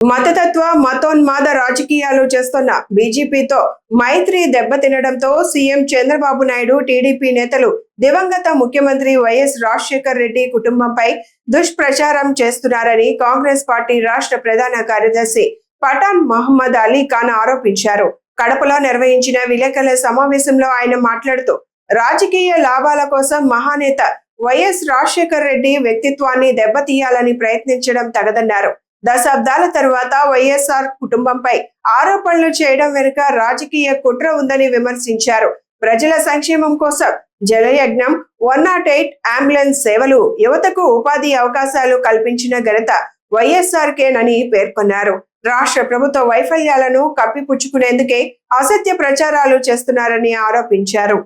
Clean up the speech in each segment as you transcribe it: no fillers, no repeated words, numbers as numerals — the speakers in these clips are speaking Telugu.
మతతత్వ మతోన్మాద రాజకీయాలు చేస్తున్న బీజేపీతో మైత్రి దెబ్బతినడంతో సీఎం చంద్రబాబు నాయుడు, టీడీపీ నేతలు దివంగత ముఖ్యమంత్రి వైఎస్ రాజశేఖర్ రెడ్డి కుటుంబంపై దుష్ప్రచారం చేస్తున్నారని కాంగ్రెస్ పార్టీ రాష్ట్ర ప్రధాన కార్యదర్శి పఠాన్ మహమ్మద్ అలీ ఖాన్ ఆరోపించారు. కడపలో నిర్వహించిన విలేకరుల సమావేశంలో ఆయన మాట్లాడుతూ, రాజకీయ లాభాల కోసం మహానేత వైఎస్ రాజశేఖర్ రెడ్డి వ్యక్తిత్వాన్ని దెబ్బతీయాలని ప్రయత్నించడం తగదన్నారు. దశాబ్దాల తరువాత వైఎస్ఆర్ కుటుంబంపై ఆరోపణలు చేయడం వెనుక రాజకీయ కుట్ర ఉందని విమర్శించారు. ప్రజల సంక్షేమం కోసం జలయజ్ఞం, 108 అంబులెన్స్ సేవలు, యువతకు ఉపాధి అవకాశాలు కల్పించిన ఘనత వైఎస్ఆర్కేనని పేర్కొన్నారు. రాష్ట్ర ప్రభుత్వ వైఫల్యాలను కప్పిపుచ్చుకునేందుకే అసత్య ప్రచారాలు చేస్తున్నారని ఆరోపించారు.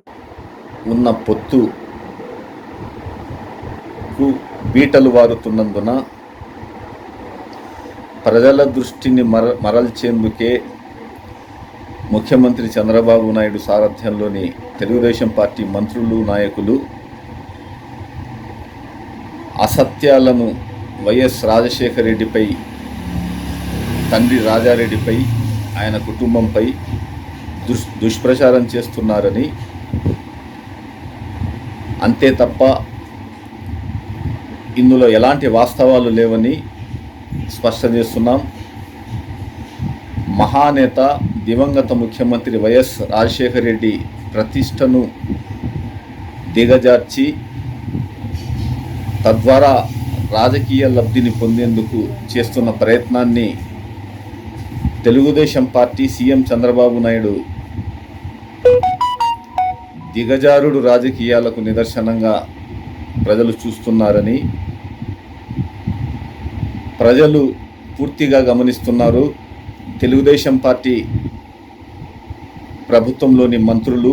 ఉన్న పొత్తు బీటలు వారుతున్నందున ప్రజల దృష్టిని మరల్చేందుకే ముఖ్యమంత్రి చంద్రబాబు నాయుడు సారథ్యంలోని తెలుగుదేశం పార్టీ మంత్రులు, నాయకులు అసత్యాలను వైఎస్ రాజశేఖర రెడ్డిపై, తండ్రి రాజారెడ్డిపై, ఆయన కుటుంబంపై దుష్ప్రచారం చేస్తున్నారని, అంతే తప్ప ఇందులో ఎలాంటి వాస్తవాలు లేవని స్పష్టం చేస్తున్నాం. మహానేత దివంగత ముఖ్యమంత్రి వైఎస్ రాజశేఖర రెడ్డి ప్రతిష్టను దిగజార్చి తద్వారా రాజకీయ లబ్ధిని పొందేందుకు చేస్తున్న ప్రయత్నాన్ని తెలుగుదేశం పార్టీ, సీఎం చంద్రబాబు నాయుడు దిగజారుడు రాజకీయాలకు నిదర్శనంగా ప్రజలు చూస్తున్నారని ప్రజలు పూర్తిగా గమనిస్తున్నారు. తెలుగుదేశం పార్టీ ప్రభుత్వంలోని మంత్రులు,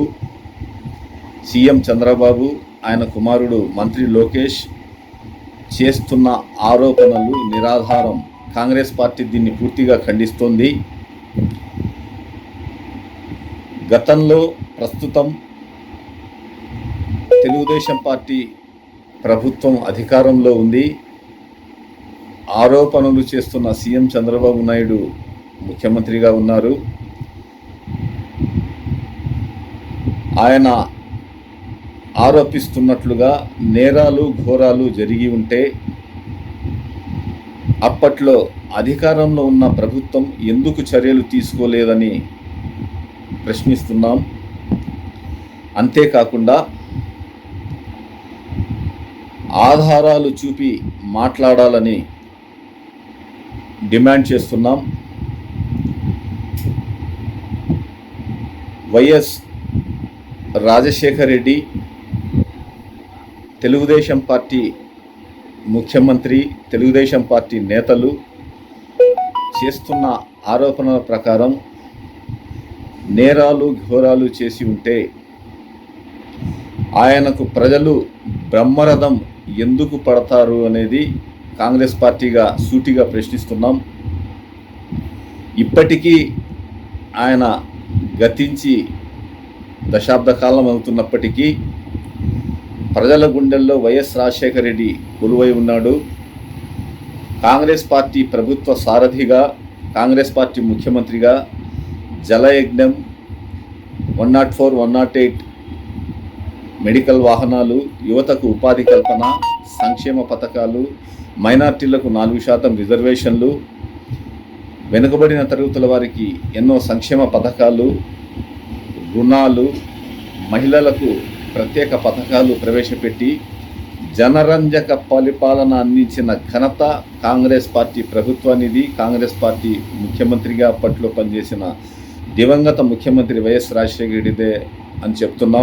సీఎం చంద్రబాబు, ఆయన కుమారుడు మంత్రి లోకేష్ చేస్తున్న ఆరోపణలు నిరాధారం. కాంగ్రెస్ పార్టీ దీన్ని పూర్తిగా ఖండిస్తోంది. గతంలో, ప్రస్తుతం తెలుగుదేశం పార్టీ ప్రభుత్వం అధికారంలో ఉంది. ఆరోపణలు చేస్తున్న సీఎం చంద్రబాబు నాయుడు ముఖ్యమంత్రిగా ఉన్నారు. ఆయన ఆరోపిస్తున్నట్లుగా నేరాలు, ఘోరాలు జరిగి ఉంటే అప్పట్లో అధికారంలో ఉన్న ప్రభుత్వం ఎందుకు చర్యలు తీసుకోలేదని ప్రశ్నిస్తున్నాం. అంతేకాకుండా ఆధారాలు చూపి మాట్లాడాలని డిమాండ్ చేస్తున్నాం. వైఎస్ రాజశేఖర రెడ్డి తెలుగుదేశం పార్టీ ముఖ్యమంత్రి, తెలుగుదేశం పార్టీ నేతలు చేస్తున్న ఆరోపణల ప్రకారం నేరాలు, ఘోరాలు చేసి ఉంటే ఆయనకు ప్రజలు బ్రహ్మరథం ఎందుకు పడతారు అనేది కాంగ్రెస్ పార్టీగా సూటిగా ప్రశ్నిస్తున్నాం. ఇప్పటికీ ఆయన గతించి దశాబ్ద కాలం అవుతున్నప్పటికీ ప్రజల గుండెల్లో వైఎస్ రాజశేఖర రెడ్డి కొలువై ఉన్నాడు. కాంగ్రెస్ పార్టీ ప్రభుత్వ సారథిగా, కాంగ్రెస్ పార్టీ ముఖ్యమంత్రిగా జలయజ్ఞం, 104, 108 మెడికల్ వాహనాలు, యువతకు ఉపాధి కల్పన, సంక్షేమ పథకాలు, మైనార్టీలకు 4% రిజర్వేషన్లు, వెనుకబడిన తరగతుల వారికి ఎన్నో సంక్షేమ పథకాలు, రుణాలు, మహిళలకు ప్రత్యేక పథకాలు ప్రవేశపెట్టి జనరంజక పరిపాలన అందించిన ఘనత కాంగ్రెస్ పార్టీ ప్రభుత్వానిది. కాంగ్రెస్ పార్టీ ముఖ్యమంత్రిగా అప్పట్లో పనిచేసిన దివంగత ముఖ్యమంత్రి వైఎస్ రాజశేఖర రెడ్డిదే అని చెప్తున్నాం.